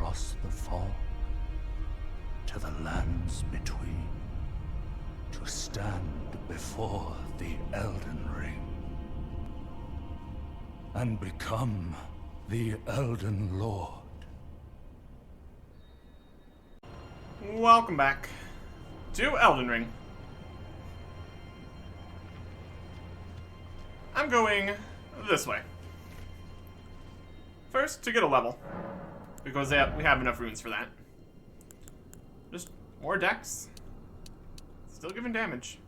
across the fog to the lands between, to stand before the Elden Ring and become the Elden Lord. Welcome back to Elden Ring. I'm going this way. First, to get a level, because we have enough runes for that. Just more dex. Still giving damage.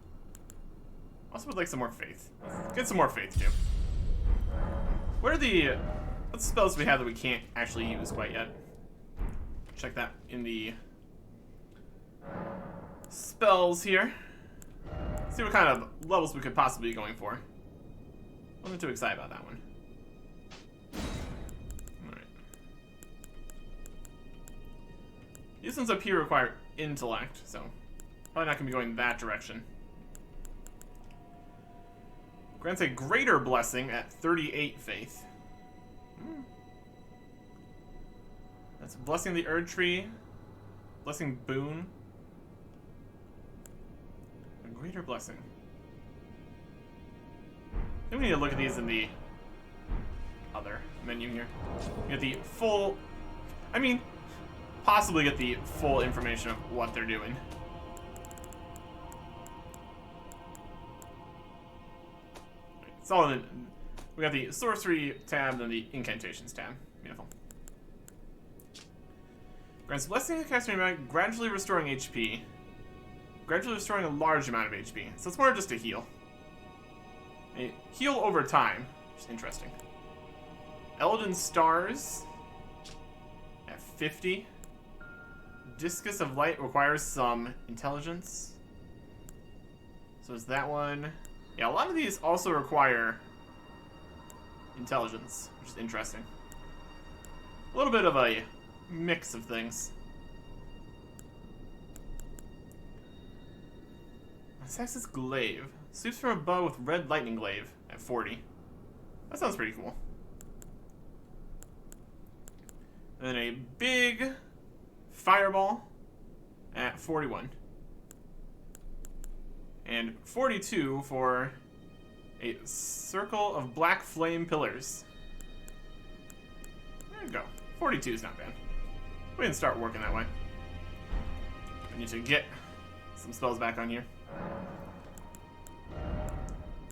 Also would like some more faith. Let's get some more faith too. What are the spells we have that we can't actually use quite yet? Check that in the spells here. See what kind of levels we could possibly be going for. Wasn't too excited about that one. Alright. These ones up here require intellect, so probably not gonna be going that direction. Grants a greater blessing at 38 faith. That's blessing the Erd Tree. Blessing boon. A greater blessing. I think we need to look at these in the other menu here. Get the full... I mean, possibly get the full information of what they're doing. It's all in the... We got the sorcery tab and the incantations tab. Beautiful. Grants blessing to the caster amount, gradually restoring HP. Gradually restoring a large amount of HP. So it's more just a heal. A heal over time, which is interesting. Elden Stars at 50. Discus of Light requires some intelligence. So is that one? Yeah, a lot of these also require intelligence, which is interesting. A little bit of a mix of things. Sax's Glaive. Sweeps from a bow with red lightning glaive at 40. That sounds pretty cool. And then a big fireball at 41. And 42 for a circle of black flame pillars. There you go. 42 is not bad. We can start working that way. We need to get some spells back on here.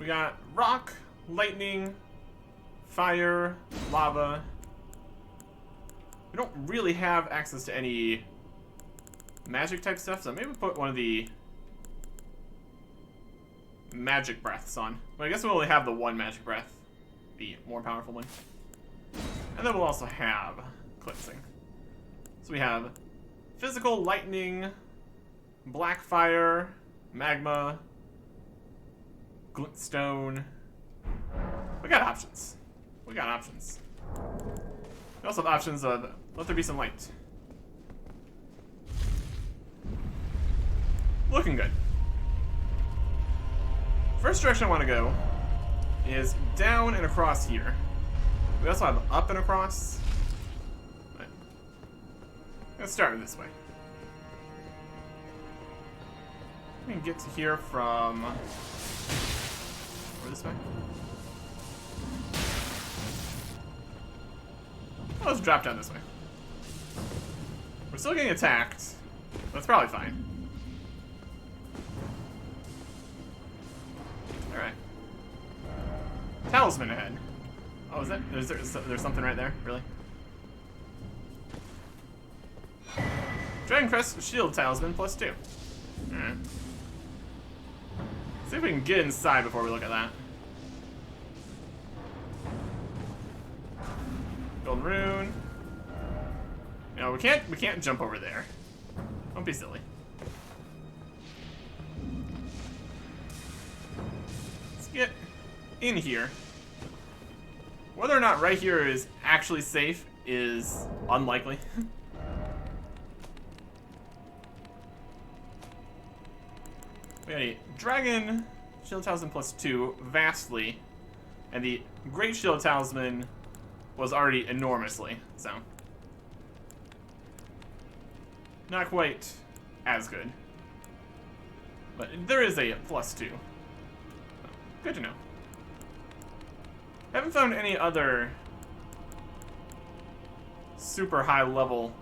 We got rock, lightning, fire, lava. We don't really have access to any magic type stuff, so maybe we'll put one of the magic breaths on. But I guess we'll only have the one magic breath, the more powerful one. And then we'll also have cleansing. So we have physical, lightning, black fire, magma, glintstone. We got options. We got options. We also have options of let there be some light. Looking good. First direction I want to go is down and across here. We also have up and across. But let's start this way. We can get to here from... Over this way? Oh, let's drop down this way. We're still getting attacked. That's probably fine. Alright. Talisman ahead. Oh, is that? There's something right there? Really? Dragon Crest Shield Talisman +2. Alright. See if we can get inside before we look at that. Golden Rune. No, we can't jump over there. Don't be silly. Let's get in here. Whether or not right here is actually safe is unlikely. We got a Dragon Shield Talisman +2, vastly. And the Great Shield Talisman was already enormously, so. Not quite as good. But there is a +2. Good to know. Haven't found any other super high level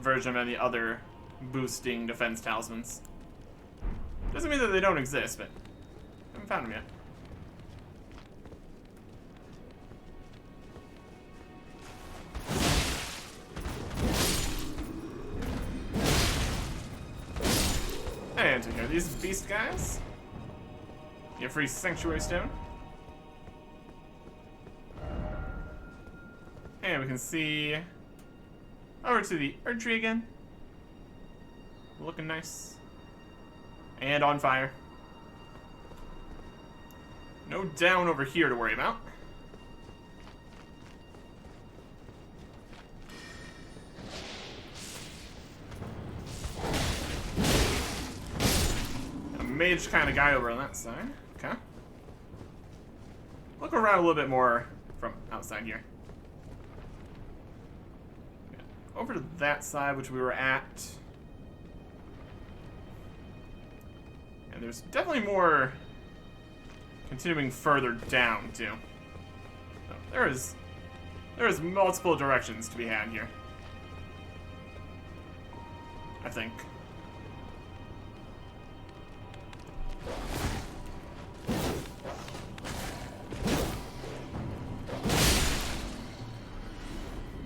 version of any other boosting defense talismans. Doesn't mean that they don't exist, but I haven't found them yet. And take care of these beast guys. Get free sanctuary stone. And we can see over to the Erd Tree again. Looking nice. And on fire. No down over here to worry about. A mage kind of guy over on that side. Okay. Look around a little bit more from outside here. Over to that side, which we were at. And there's definitely more continuing further down, too. So there is multiple directions to be had here. I think.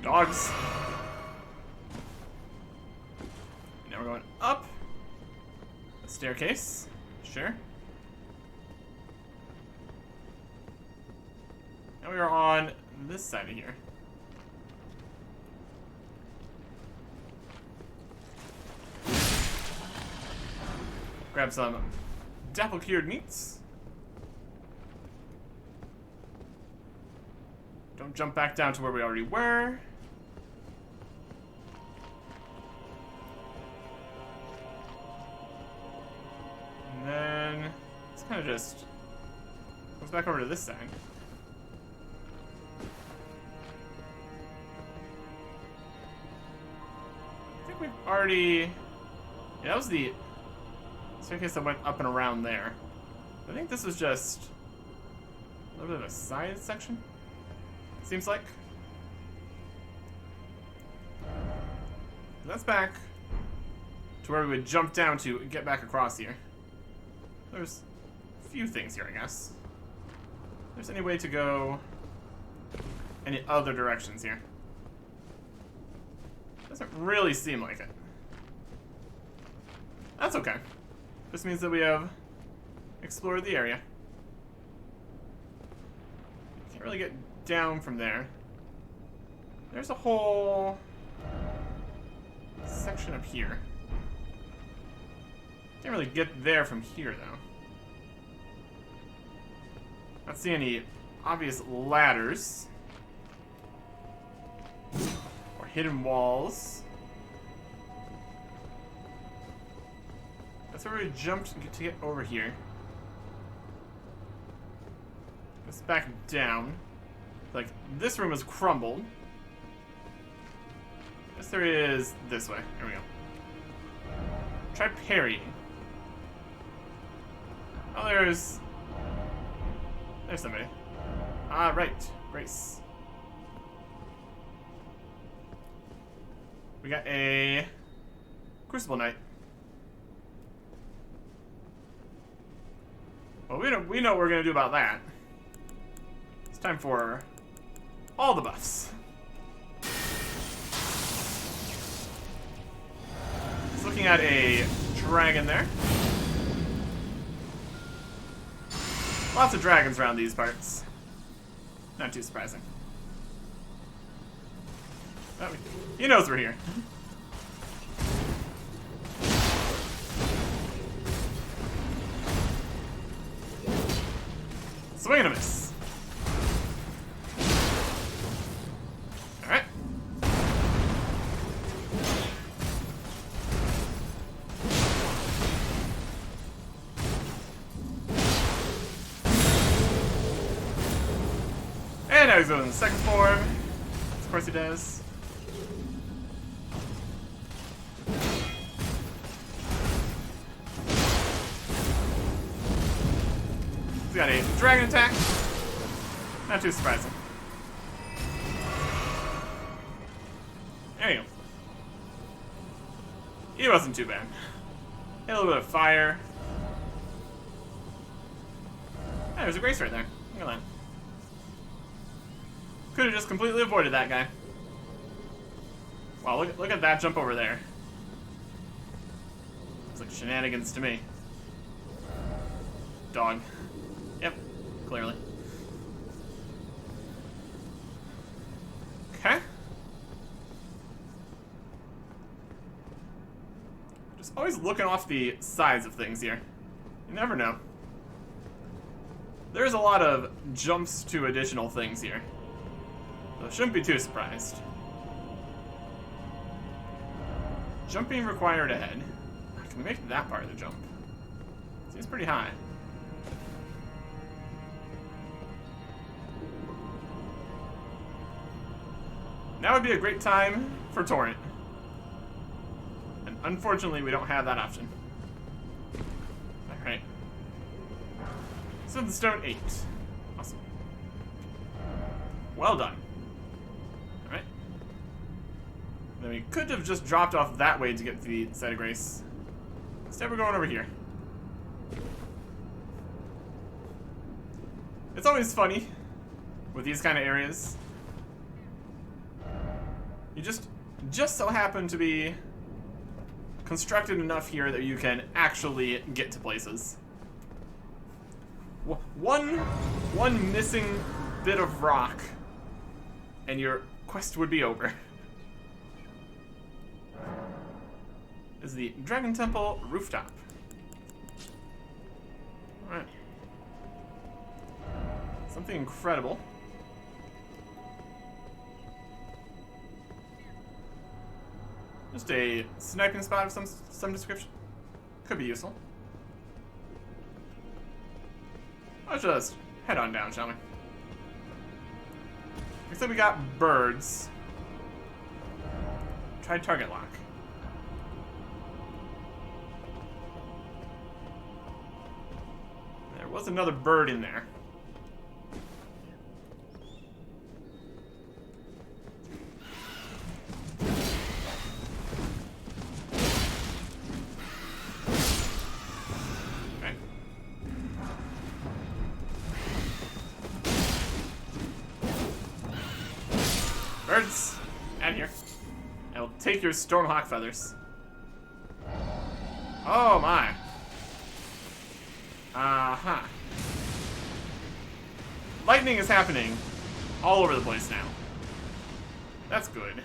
Dogs. Now we're going up. A staircase. Sure. Now we are on this side of here. Grab some dapple-cured meats. Don't jump back down to where we already were. And then it's kind of just goes back over to this side. I think we've already... Yeah, that was the staircase that went up and around there. I think this was just a little bit of a side section. Seems like. That's back to where we would jump down to get back across here. There's a few things here, I guess. If there's any way to go any other directions here. Doesn't really seem like it. That's okay. This means that we have explored the area. Can't really get down from there. There's a whole section up here. Can't really get there from here, though. Not see any obvious ladders or hidden walls. That's where we jumped to get over here. Let's back down. Like, this room is crumbled. Yes, there is this way. There we go. Try parrying. Oh, there's somebody. Ah, right. Grace. We got a Crucible Knight. Well, we know what we're gonna do about that. It's time for all the buffs. Just looking at a dragon there. Lots of dragons around these parts. Not too surprising. Oh, he knows we're here. Swing and a miss. Alright. And now he's going in the second form. Of course he does. got a dragon attack. Not too surprising. There you go. He wasn't too bad. Hit a little bit of fire. Yeah, there's a grace right there. Look at that. Could have just completely avoided that guy. Wow, look at that jump over there. Looks like shenanigans to me. Dog. Yep, clearly. Okay. Just always looking off the sides of things here. You never know. There's a lot of jumps to additional things here. So I shouldn't be too surprised. Jumping required ahead. Can we make that part of the jump? Seems pretty high. Now would be a great time for Torrent. And unfortunately, we don't have that option. Alright. So the stone 8. Awesome. Well done. Alright. Then we could have just dropped off that way to get to the site of grace. Instead, we're going over here. It's always funny with these kind of areas. You just so happen to be constructed enough here that you can actually get to places. One missing bit of rock, and your quest would be over. This is the Dragon Temple rooftop. Alright. Something incredible. Just a sniping spot of some description. Could be useful. Let's just head on down, shall we? Looks like we got birds. Try target lock. There was another bird in there. Birds, out here. I will take your Stormhawk feathers. Oh my. Uh-huh. Lightning is happening all over the place now. That's good.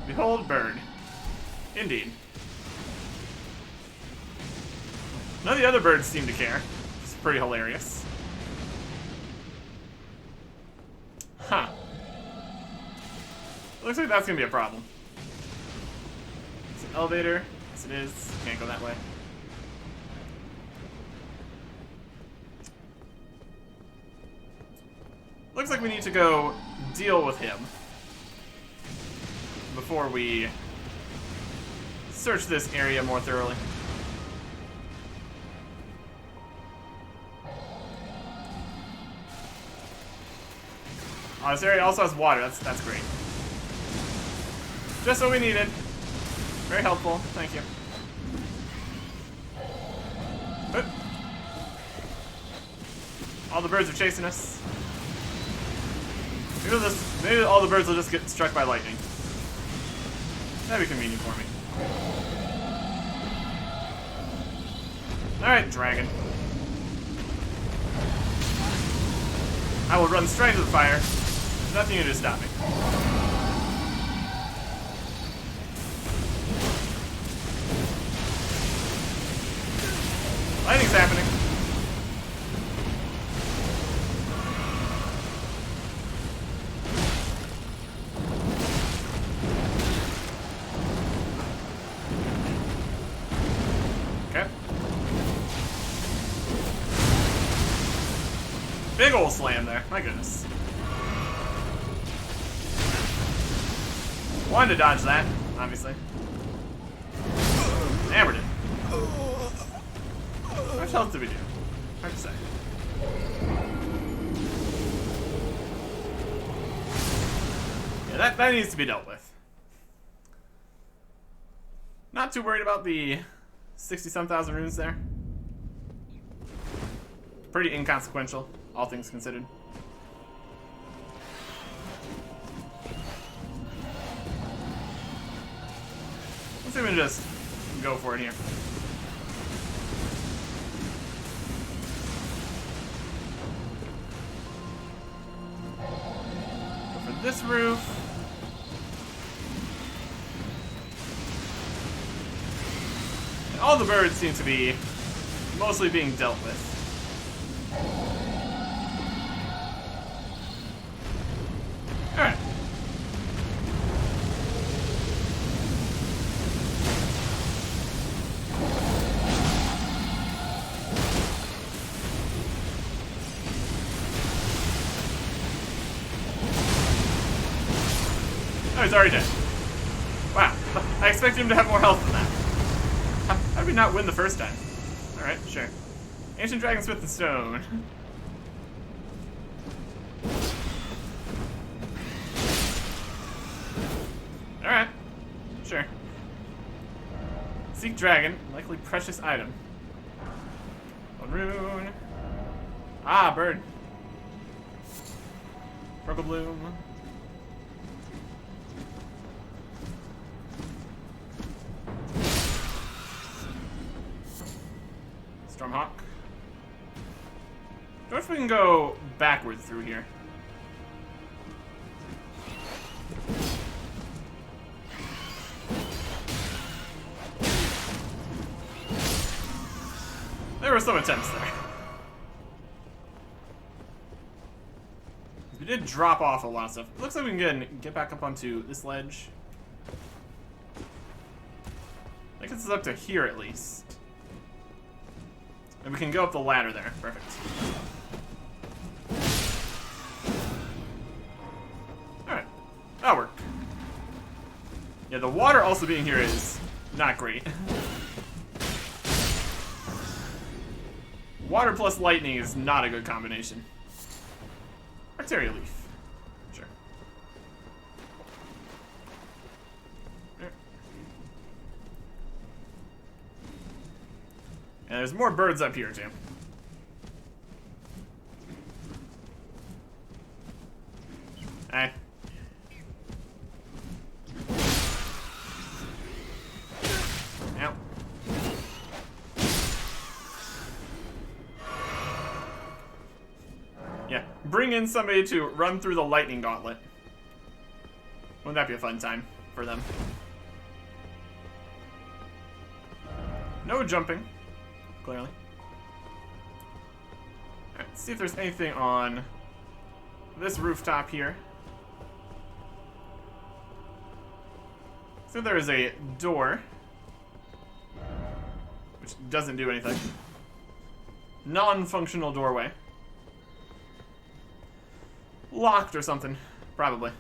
Behold bird. Indeed. None of the other birds seem to care. It's pretty hilarious. Huh. Looks like that's gonna be a problem. It's an elevator. Yes, it is. Can't go that way. Looks like we need to go deal with him before we search this area more thoroughly. Oh, this area also has water. That's great. Just what we needed. Very helpful. Thank you. Oop. All the birds are chasing us. Maybe all the birds will just get struck by lightning. That'd be convenient for me. Alright, dragon. I will run straight into the fire. There's nothing you can do to stop me. Lightning's happening. Okay. Big ol' slam there. My goodness. Wanted to dodge that, obviously. Hammered it. How much health did we do? Hard to say. Yeah, that needs to be dealt with. Not too worried about the 60-some thousand runes there. Pretty inconsequential, all things considered. Let's even just go for it here. Go for this roof. And all the birds seem to be mostly being dealt with. Alright. Oh, he's already dead. Wow. I expected him to have more health than that. How did we not win the first time? Alright, sure. Ancient Dragonsmith and Stone. Alright. Sure. Seek Dragon. Likely precious item. One rune. Ah, bird. Purple Bloom. Stormhawk. I wonder if we can go backwards through here. There were some attempts there. We did drop off a lot of stuff. It looks like we can get back up onto this ledge. I think it's up to here at least. And we can go up the ladder there. Perfect. Alright. That'll work. Yeah, the water also being here is not great. Water plus lightning is not a good combination. Arteria Leaf. Sure. And there's more birds up here, too. Hey. Ow. Yeah, bring in somebody to run through the lightning gauntlet. Wouldn't that be a fun time for them? No jumping. Clearly. Alright, let's see if there's anything on this rooftop here. So there is a door, which doesn't do anything. Non-functional doorway. Locked or something, probably.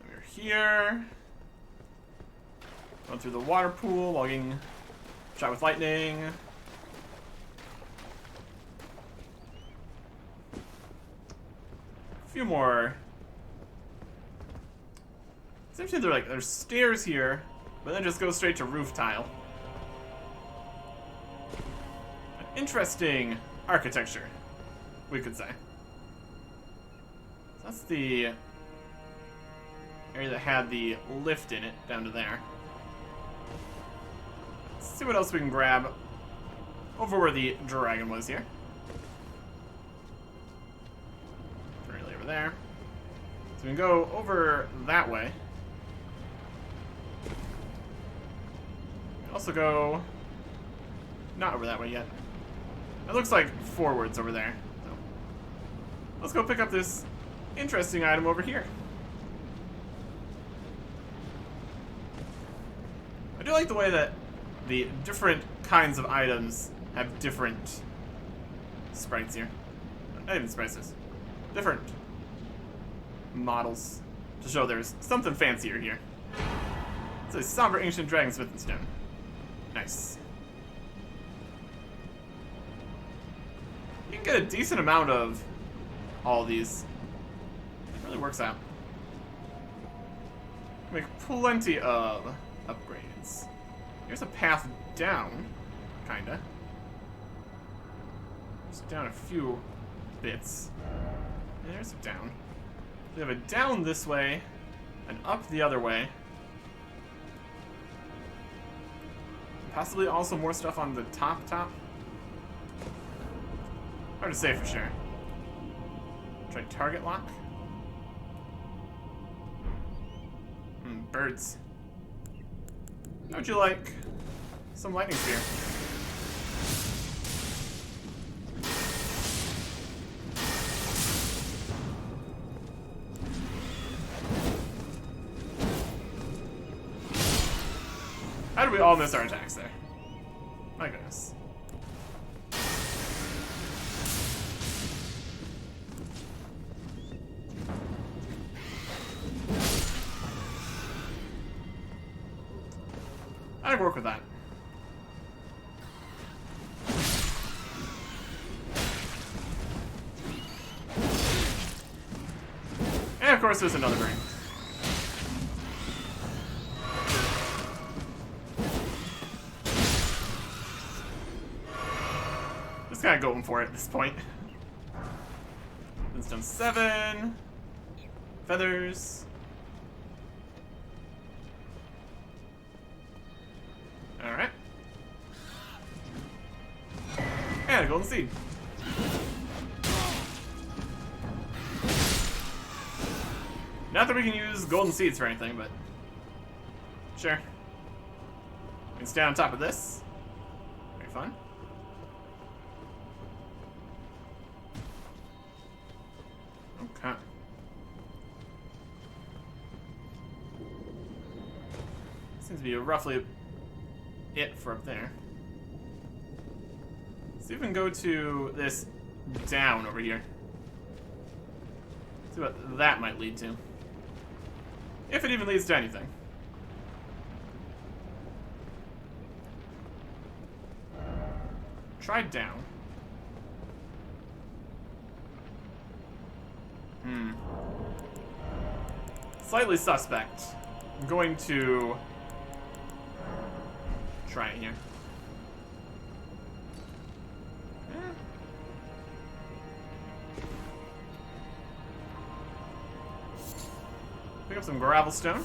We're here. Going through the water pool while getting shot with lightning. A few more. Seems to be like there's stairs here, but then just go straight to roof tile. An interesting architecture, we could say. So that's the area that had the lift in it down to there. Let's see what else we can grab over where the dragon was here. Really over there. So we can go over that way. Also go not over that way yet. It looks like forwards over there. So let's go pick up this interesting item over here. I do like the way that the different kinds of items have different sprites here. Not even sprites, different models to show there's something fancier here. It's a somber ancient Dragonsmith and Stone. Nice. You can get a decent amount of all of these. It really works out. Make plenty of upgrades. Here's a path down, kinda. Just down a few bits. And there's a down. We have a down this way, and up the other way. Possibly also more stuff on the top. Hard to say for sure. Try target lock. Birds. How would you like some lightning spear? How did we all miss our attacks there? My goodness. I can work with that. And of course there's another brain. Just kind of going for it at this point. Wisdom 7. Feathers. Alright. And a golden seed. Not that we can use golden seeds for anything, but sure. We can stay on top of this. Very fun. Okay. Seems to be roughly it for up there. See if we can go to this down over here. See what that might lead to. If it even leads to anything. Try down. Slightly suspect. I'm going to try it here. Pick up some gravel stone.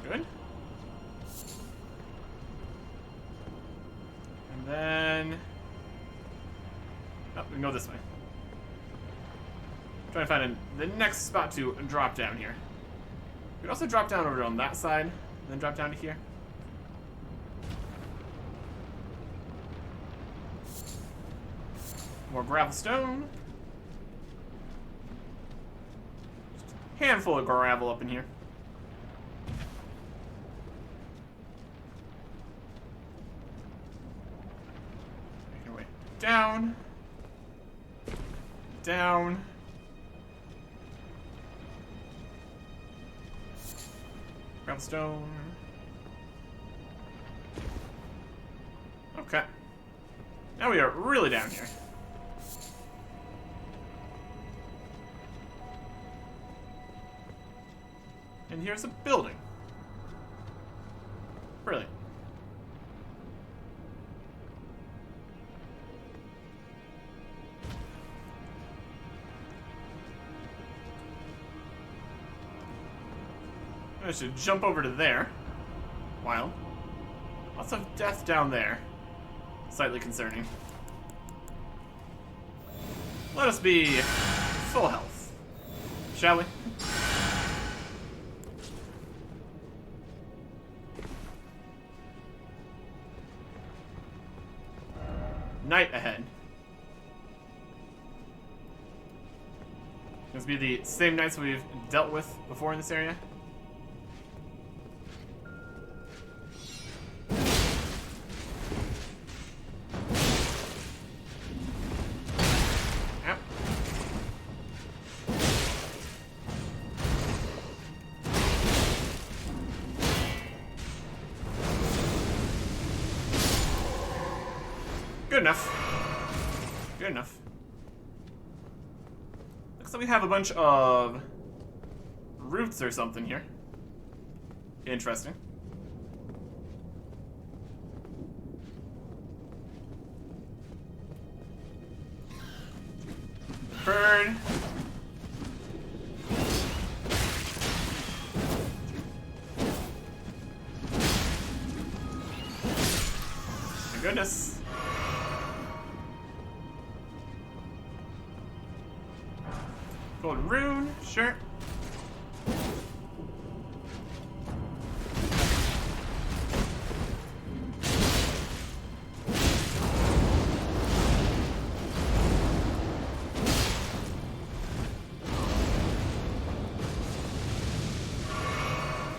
Good. And then... oh, we can go this way. Try to find the next spot to drop down here. We could also drop down over on that side, and then drop down to here. More gravel stone. Just a handful of gravel up in here. Make our way down. Down. Gravel stone. Okay. Now we are really down here. And here's a building. Brilliant. I should jump over to there. Wild. Lots of death down there. Slightly concerning. Let us be full health. Shall we? Night ahead. This be the same knights we've dealt with before in this area. Yep. enough. Good enough. Looks like we have a bunch of roots or something here. Interesting. Bird. My goodness. Golden rune, sure.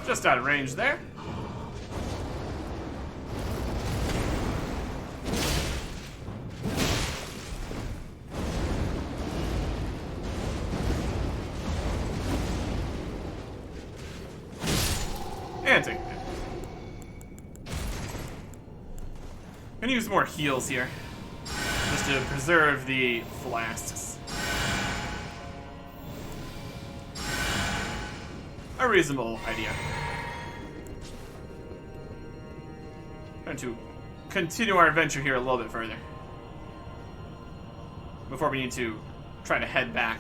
Just out of range there. And take it. I'm gonna use more heals here, just to preserve the flasks. A reasonable idea. Going to continue our adventure here a little bit further before we need to try to head back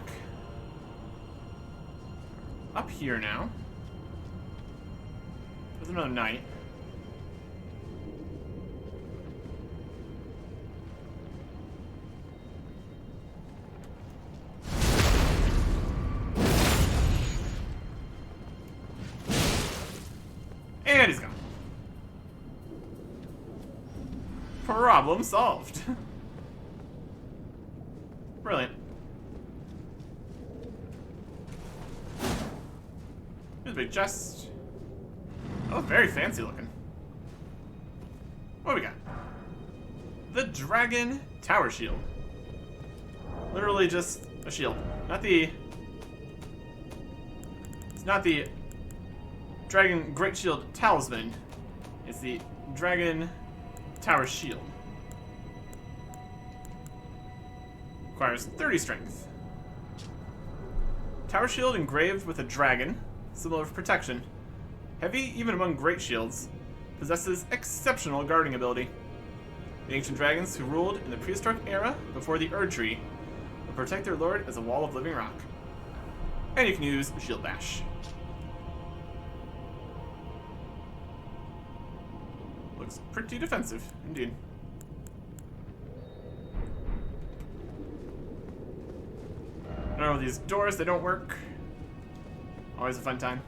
up here now. There's another knight. And he's gone. Problem solved. Brilliant. Here's a big chest. Oh, very fancy looking. What do we got? The Dragon Tower Shield. Literally just a shield. It's not the Dragon Great Shield Talisman. It's the Dragon Tower Shield. Requires 30 strength. Tower Shield engraved with a dragon, symbol of protection. Heavy even among great shields. Possesses exceptional guarding ability. The ancient dragons who ruled in the prehistoric era before the Erd Tree will protect their lord as a wall of living rock. And you can use Shield Bash. Looks pretty defensive, indeed. I don't know, these doors, they don't work. Always a fun time.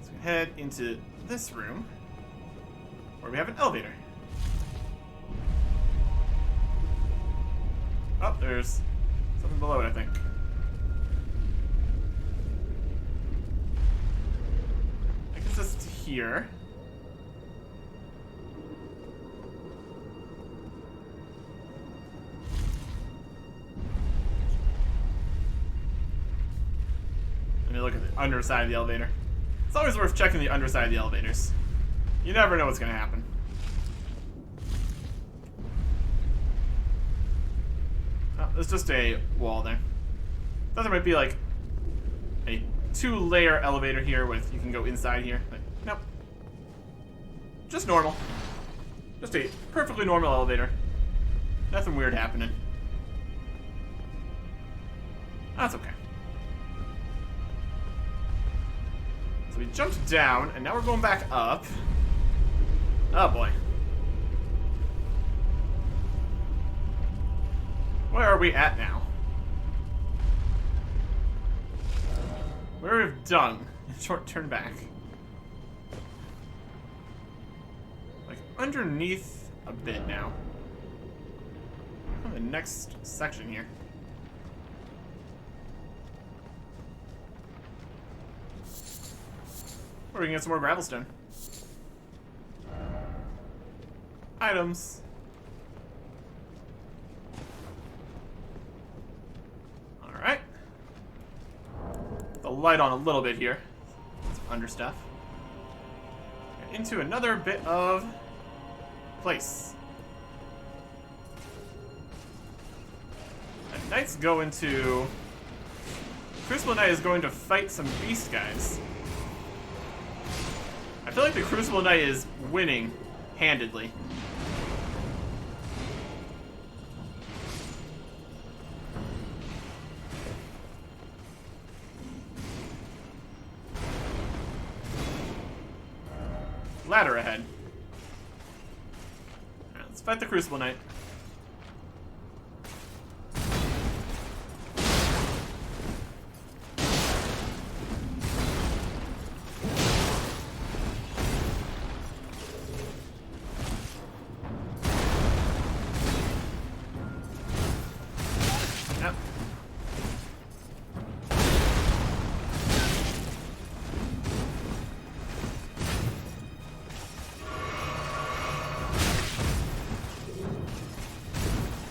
So we head into this room, where we have an elevator. Oh, there's something below it, I think. I guess it's here. Let me look at the underside of the elevator. It's always worth checking the underside of the elevators. You never know what's going to happen. Oh, there's just a wall there. Thought there might be like a 2-layer elevator here with you can go inside here, but nope. Just normal. Just a perfectly normal elevator. Nothing weird happening. That's okay. So we jumped down, and now we're going back up. Oh boy. Where are we at now? Where have dung? Short turn back. Like underneath a bit now. On the next section here. Or we can get some more gravelstone. Items. Alright. The light on a little bit here. Some under stuff. And into another bit of place. Knight's going to... Crucible Knight is going to fight some beast guys. I feel like the Crucible Knight is winning handedly. Ladder ahead. Alright, let's fight the Crucible Knight. Yep.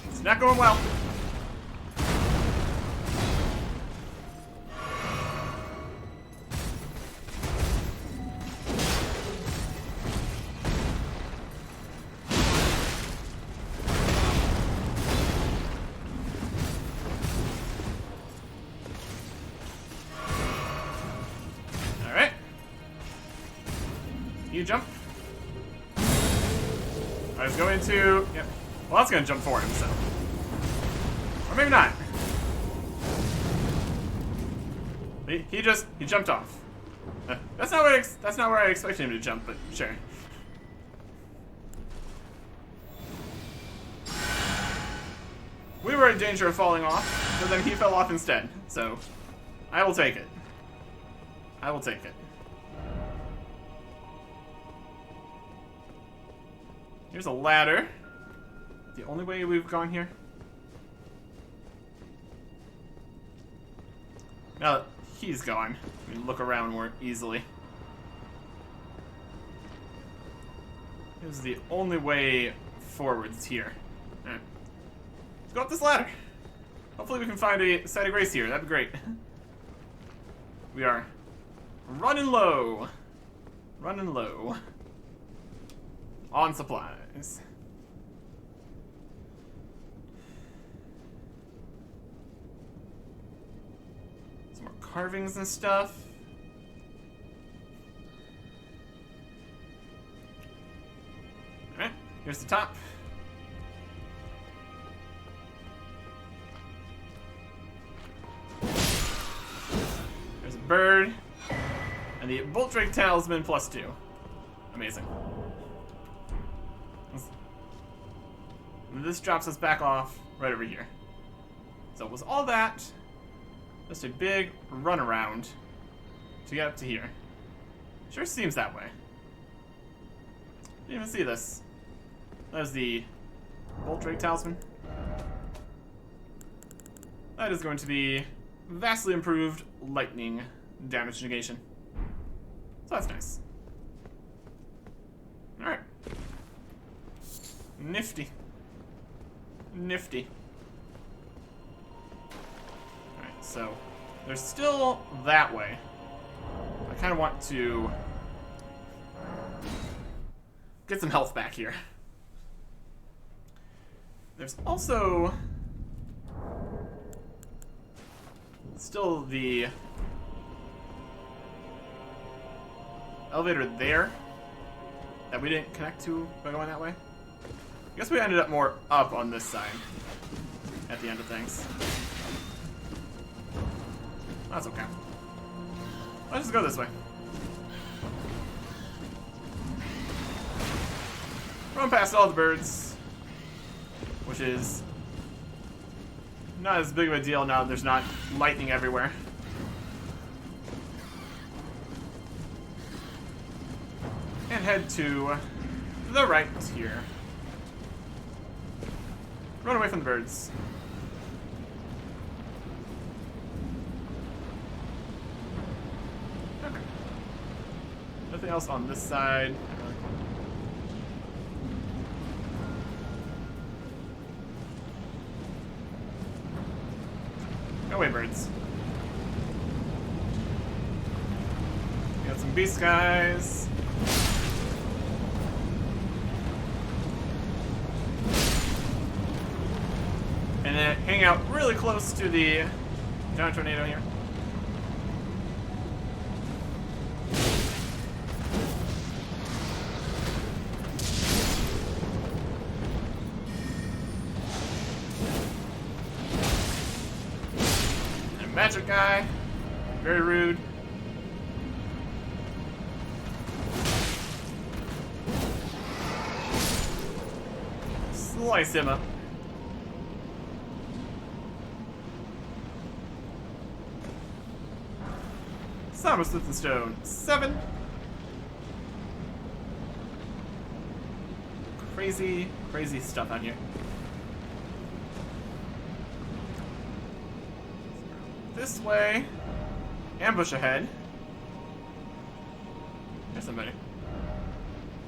It's not going well. Alright. You jump. I was going to... Yep. Well, I was going to jump for him, so... Or maybe not. He jumped off. That's not where I expected him to jump, but sure. We were in danger of falling off, but then he fell off instead. So, I will take it. I will take it. Here's a ladder. The only way we've gone here. Now that he's gone, we can look around more easily. This is the only way forwards here. Alright. Let's go up this ladder. Hopefully we can find a site of grace here. That'd be great. We are running low. Running low. On supplies. Some more carvings and stuff. Alright, here's the top. There's a bird. And the Bolt Drake Talisman +2. Amazing. And this drops us back off right over here. So was all that just a big runaround to get up to here? Sure seems that way. Didn't even see this. That is the Bolt Drake Talisman. That is going to be vastly improved lightning damage negation. So that's nice. Alright. Nifty. Nifty. Alright, so there's still that way. I kind of want to get some health back here. There's also still the elevator there that we didn't connect to by going that way. I guess we ended up more up on this side at the end of things. That's okay. Let's just go this way. Run past all the birds, which is not as big of a deal now that there's not lightning everywhere. And head to the right here. Run away from the birds. Okay. Nothing else on this side. Go away, birds. We got some beast guys. And gonna hang out really close to the giant tornado here. And a magic guy. Very rude. Slice him up. Summer Smith and Stone 7. Crazy, crazy stuff on here. This way. Ambush ahead. There's somebody.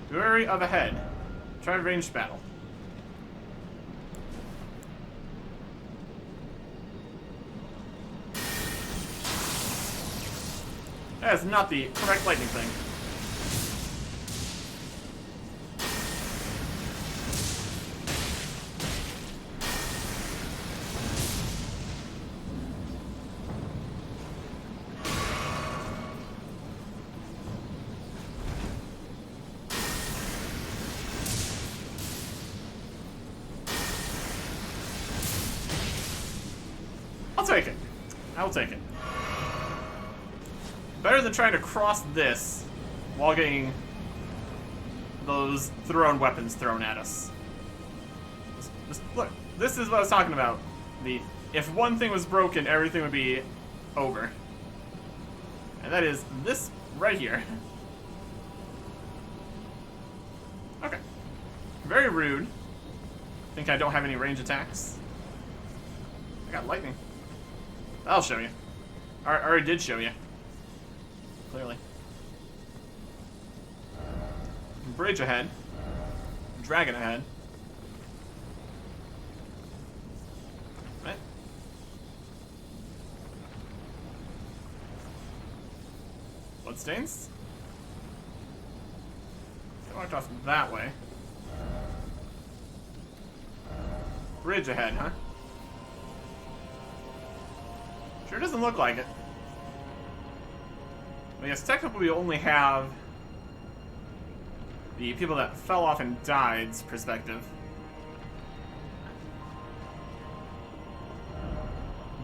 Fury of ahead. Try ranged battle. That is not the correct lightning thing. I'll take it. I'll take it. Better than trying to cross this while getting those thrown weapons thrown at us. Look, this is what I was talking about. If one thing was broken, everything would be over. And that is this right here. Okay. Very rude. Think I don't have any range attacks. I got lightning. I'll show you. I already did show you. Clearly. Bridge ahead. Dragon ahead. Right. Bloodstains. They walked off that way. Bridge ahead, huh? Sure doesn't look like it. I guess technically we only have the people that fell off and died's perspective.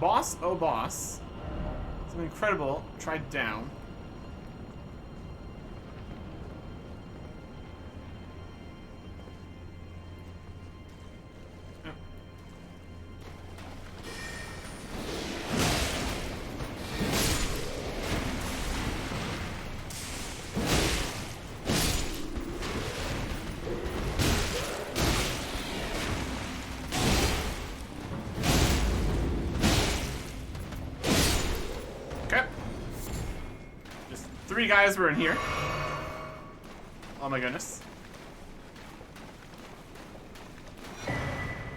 Boss, oh boss. Something incredible tried down. Three guys were in here. Oh my goodness.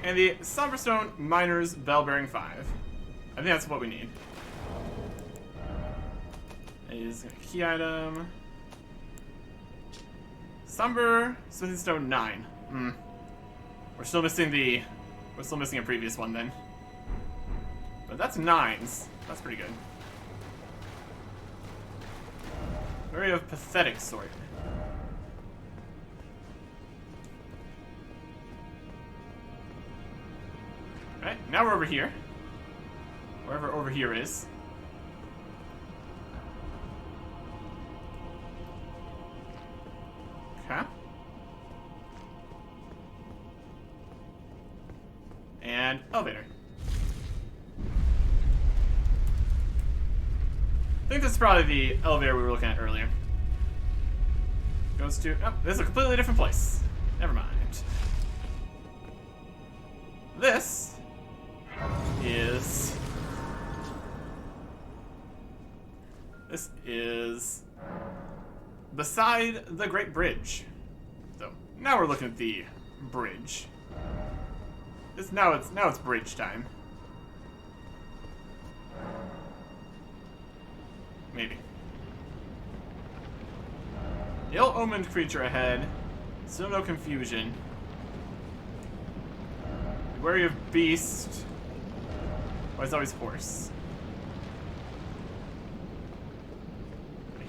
And the Somberstone Miners Bell Bearing 5. I think that's what we need. Is a key item. Somber Smithing Stone 9. We're still missing a previous one then. But that's 9s. That's pretty good. Very of pathetic sort. Alright, now we're over here. Wherever over here is. Okay. And elevator. I think this is probably the elevator we were looking at earlier. Goes to... Oh, this is a completely different place. Never mind. This is... This is... beside the Great Bridge. So, now we're looking at the bridge. Now it's bridge time. Maybe. Ill-omened creature ahead. Still no confusion. Be wary of beast. Why is it always horse?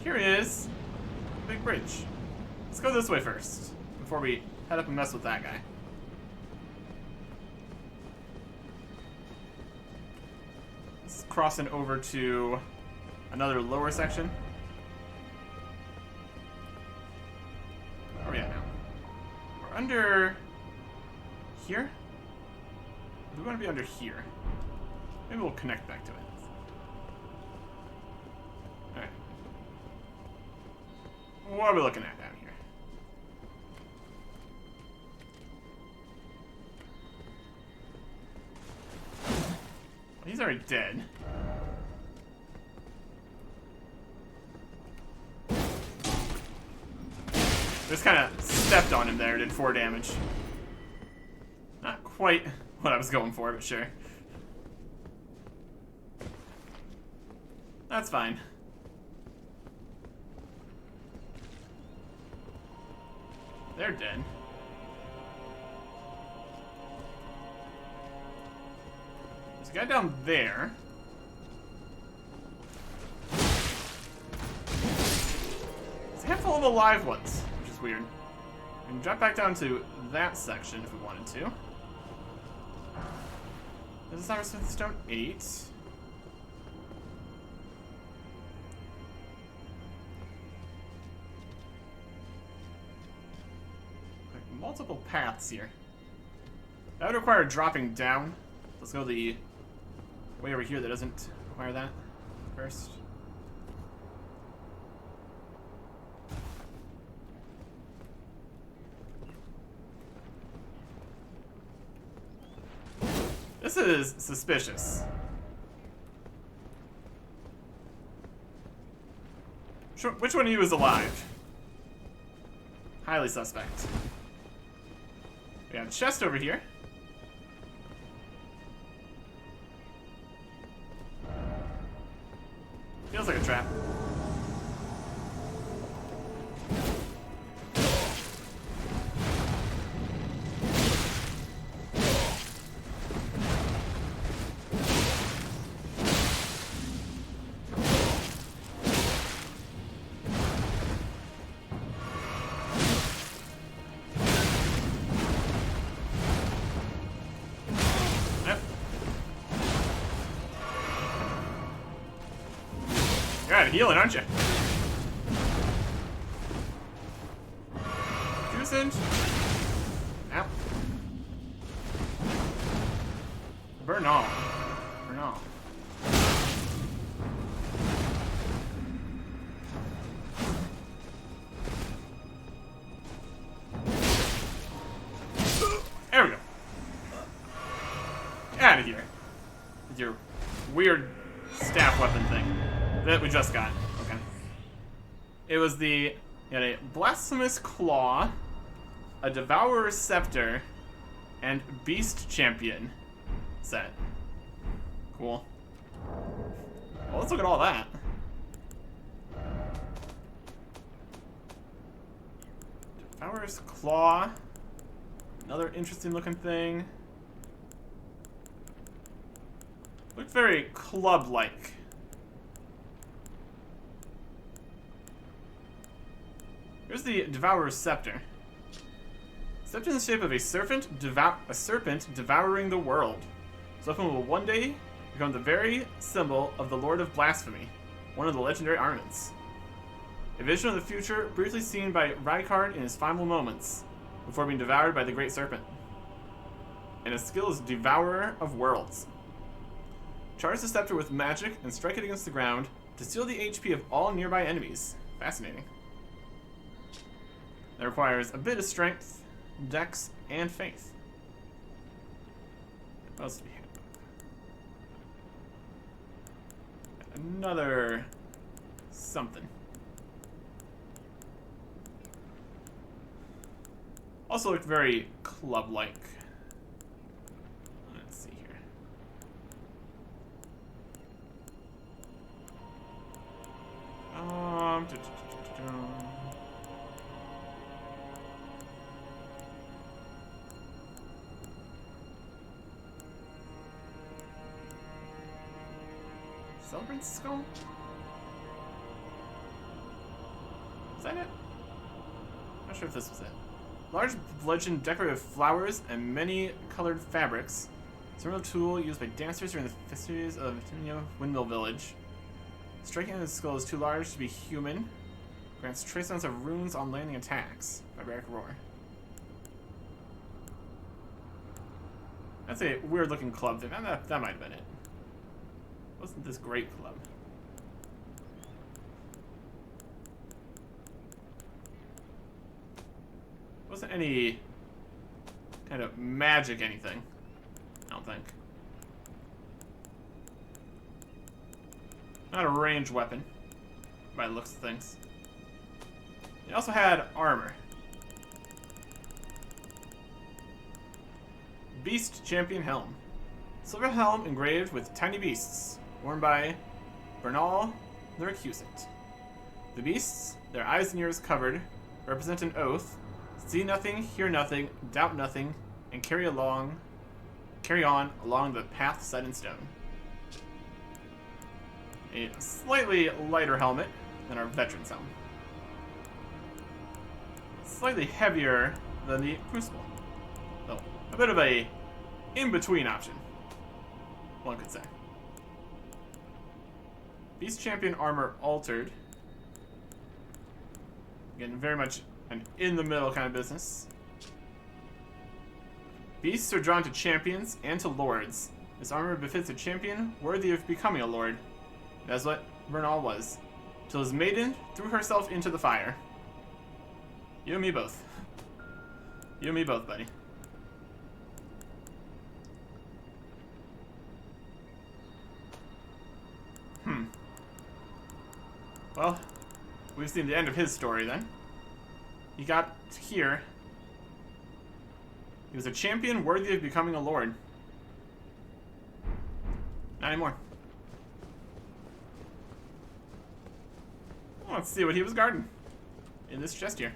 Here is a big bridge. Let's go this way first, before we head up and mess with that guy. Let's cross over to another lower section. Where are we at now? We're under here? We want to be under here. Maybe we'll connect back to it. Alright. What are we looking at down here? Well, he's already dead. Just kind of stepped on him there, did 4 damage. Not quite what I was going for, but sure. That's fine. They're dead. There's a guy down there. There's a handful of alive ones, which is weird. We can drop back down to that section if we wanted to. This is Cybersmith Stone 8. Multiple paths here. That would require dropping down. Let's go the way over here that doesn't require that first. This is suspicious. Which one of you is alive? Highly suspect. We got a chest over here. Feels like a trap. You're out of healing, aren't you? Juicing. Ow. Burn all. Burn all. There we go. Get out of here. With your weird staff weapon thing. That we just got. Okay. It was you had a Blasphemous Claw, a Devourer's Scepter, and Beast Champion set. Cool. Well, let's look at all that. Devourer's Claw. Another interesting looking thing. Looked very club-like. Here's the Devourer's Scepter. Scepter in the shape of a serpent devouring the world. This weapon will one day become the very symbol of the Lord of Blasphemy, one of the legendary armaments. A vision of the future briefly seen by Rykard in his final moments, before being devoured by the Great Serpent. And his skill is Devourer of Worlds. Charge the scepter with magic and strike it against the ground to steal the HP of all nearby enemies. Fascinating. That requires a bit of strength, dex, and faith. What else do we have? Another something. Also looked very club-like. Let's see here. Celebrant's skull? Is that it? Not sure if this was it. Large bludgeon decorated with flowers and many colored fabrics. Ceremonial tool used by dancers during the festivities of Windmill Village. Striking at the skull is too large to be human. Grants trace amounts of runes on landing attacks. Barbaric Roar. That's a weird looking club thing. That might have been it. Wasn't this great club? Wasn't any kind of magic anything. I don't think. Not a ranged weapon, by the looks of things. It also had armor. Beast Champion Helm. Silver helm engraved with tiny beasts, worn by Bernal the Recusant. The beasts, their eyes and ears covered, represent an oath: see nothing, hear nothing, doubt nothing, and carry on along the path set in stone. A slightly lighter helmet than our veteran's helm. Slightly heavier than the Crucible. So, a bit of a in-between option, one could say. Beast Champion armor altered. Again, very much an in-the-middle kind of business. Beasts are drawn to champions and to lords. This armor befits a champion worthy of becoming a lord. That's what Bernal was, till his maiden threw herself into the fire. You and me both. You and me both, buddy. Well, we've seen the end of his story then. He got here. He was a champion worthy of becoming a lord. Not anymore. Well, let's see what he was guarding in this chest here.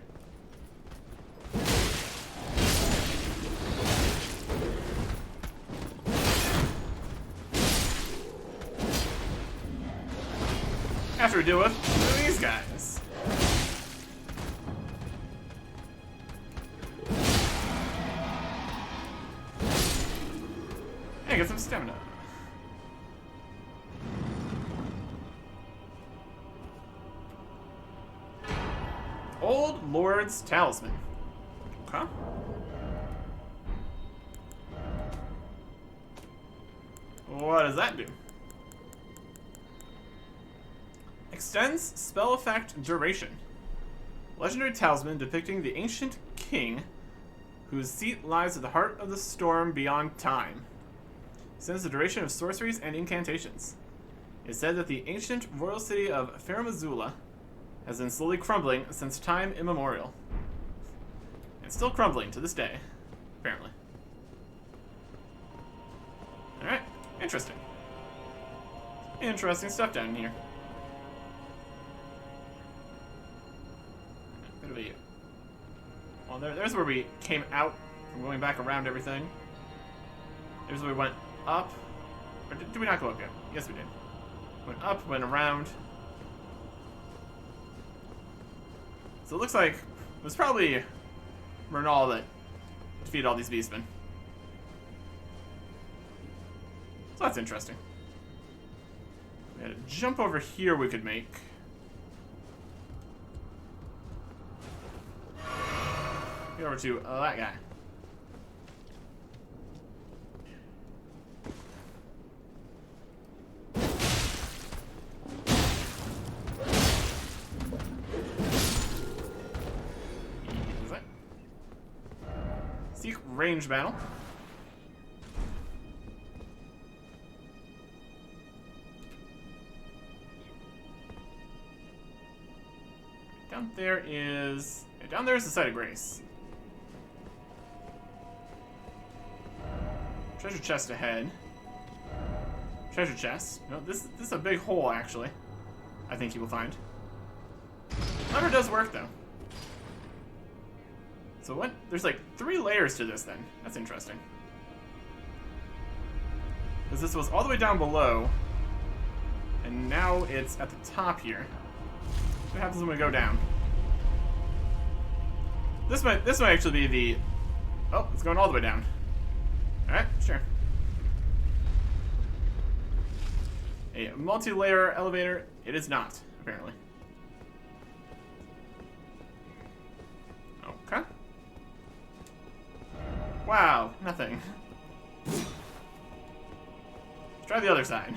After we deal with these guys. Hey, get some stamina. Old Lord's Talisman. Okay. What does that do? Extends spell effect duration. Legendary talisman depicting the ancient king whose seat lies at the heart of the storm beyond time. Extends the duration of sorceries and incantations. It's said that the ancient royal city of Faramazula has been slowly crumbling since time immemorial. And still crumbling to this day, apparently. Alright, interesting. Interesting stuff down here. Bit of a... Well, there's where we came out from going back around everything. There's where we went up. Or did we not go up yet? Yes, we did. Went up, went around. So it looks like it was probably Bernal that defeated all these beastmen. So that's interesting. We had a jump over here we could make. Get over to that guy. Seek range battle. Down there is the site of grace. Treasure chest ahead. Treasure chest. No, this is a big hole actually. I think you will find. Lever does work though. So what? There's like 3 layers to this then. That's interesting. Because this was all the way down below. And now it's at the top here. What happens when we go down? This might actually be the... Oh, it's going all the way down. Alright, sure. A multi-layer elevator. It is not, apparently. Okay. Wow, nothing. Let's try the other side.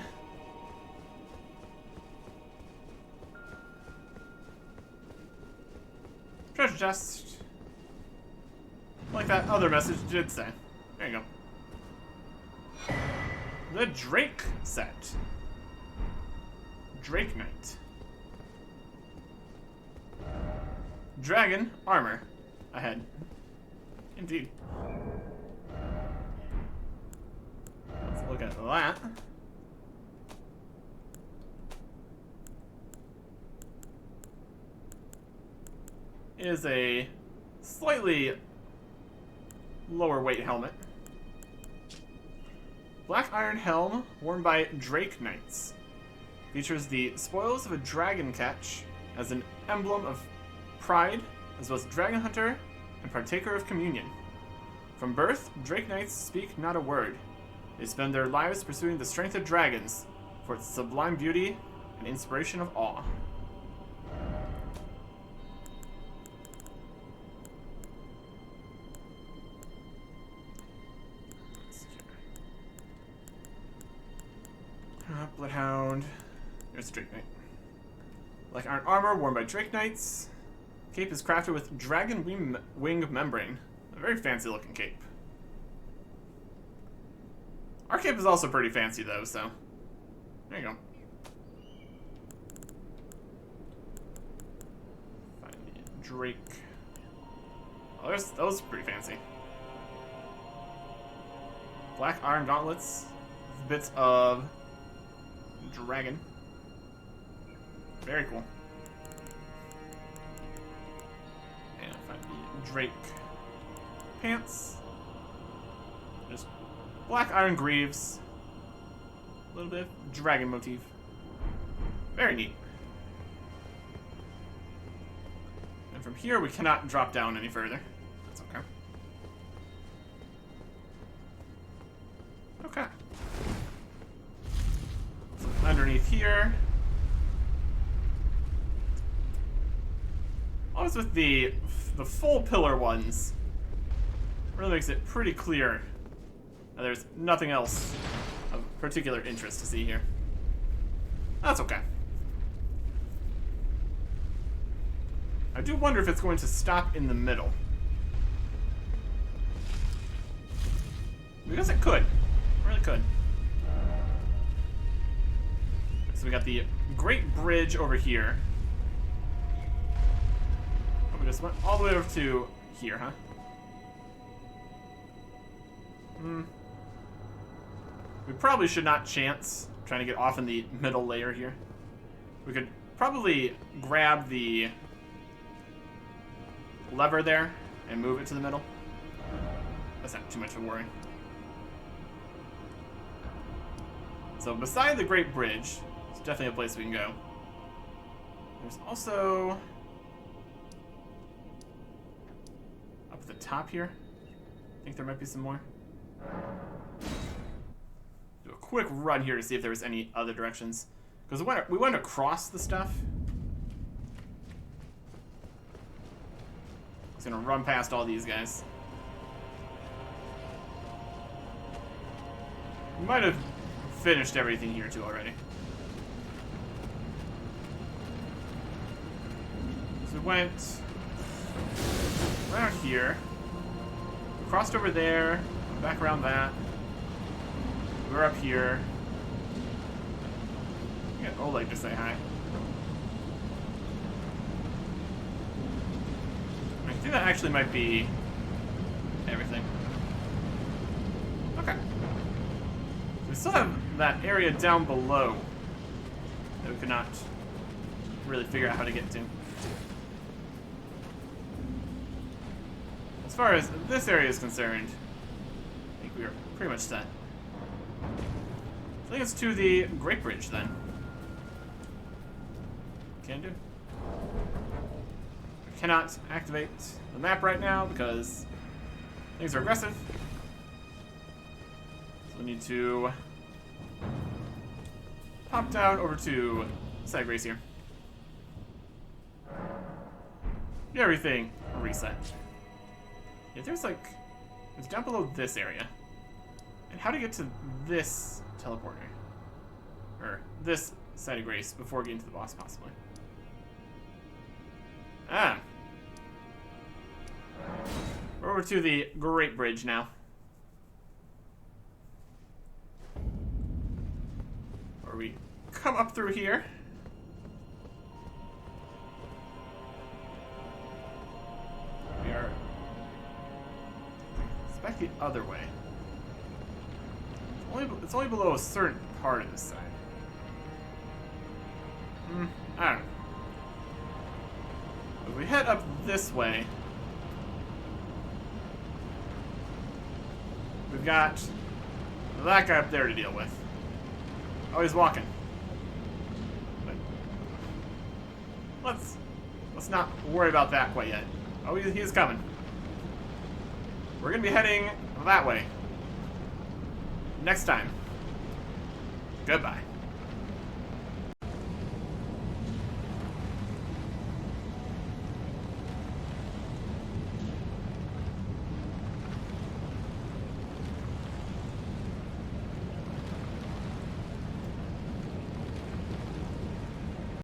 Treasure chest. Like that other message did say. There you go. The Drake set. Drake Knight. Dragon armor. Ahead. Indeed. Let's look at that. It is a slightly lower weight helmet. Black iron helm worn by Drake Knights. Features the spoils of a dragon catch as an emblem of pride as both dragon hunter and partaker of communion. From birth, Drake Knights speak not a word. They spend their lives pursuing the strength of dragons for its sublime beauty and inspiration of awe. Bloodhound. There's Drake Knight. Like iron armor worn by Drake Knights. Cape is crafted with dragon wing membrane. A very fancy looking cape. Our cape is also pretty fancy though, so there you go. Find the Drake. Oh, that was pretty fancy. Black iron gauntlets. Bits of dragon. Very cool. And find the Drake pants. Just black iron greaves. A little bit of dragon motif. Very neat. And from here we cannot drop down any further. That's okay. Okay. So underneath here. Always with the full pillar ones. Really makes it pretty clear that there's nothing else of particular interest to see here. That's okay. I do wonder if it's going to stop in the middle. Because it could. It really could. So we got the Great Bridge over here. Oh, we just went all the way over to here, huh? We probably should not chance trying to get off in the middle layer here. We could probably grab the lever there and move it to the middle. That's not too much of a worry. So beside the Great Bridge, it's definitely a place we can go. There's also up at the top here. I think there might be some more. Do a quick run here to see if there was any other directions. Because we went across the stuff. Just gonna run past all these guys. We might have finished everything here too already. So we went right out here, crossed over there, back around that. We're up here. Get Oleg to say hi. I think that actually might be everything. Okay. We still have that area down below that we could not really figure out how to get to. As far as this area is concerned, I think we are pretty much set. I think it's to the Great Bridge then. can do. We cannot activate the map right now because things are aggressive. So we need to pop down over to side race here. Get everything reset. Yeah, there's it's down below this area. And how to get to this teleporter? Or this side of grace before getting to the boss, possibly. Ah. We're over to the Great Bridge now. Where we come up through here. We are... It's back the other way. It's only below a certain part of this side. I don't know. If we head up this way, we've got that guy up there to deal with. Oh, he's walking. But let's not worry about that quite yet. Oh, he's coming. We're gonna be heading that way. Next time. Goodbye.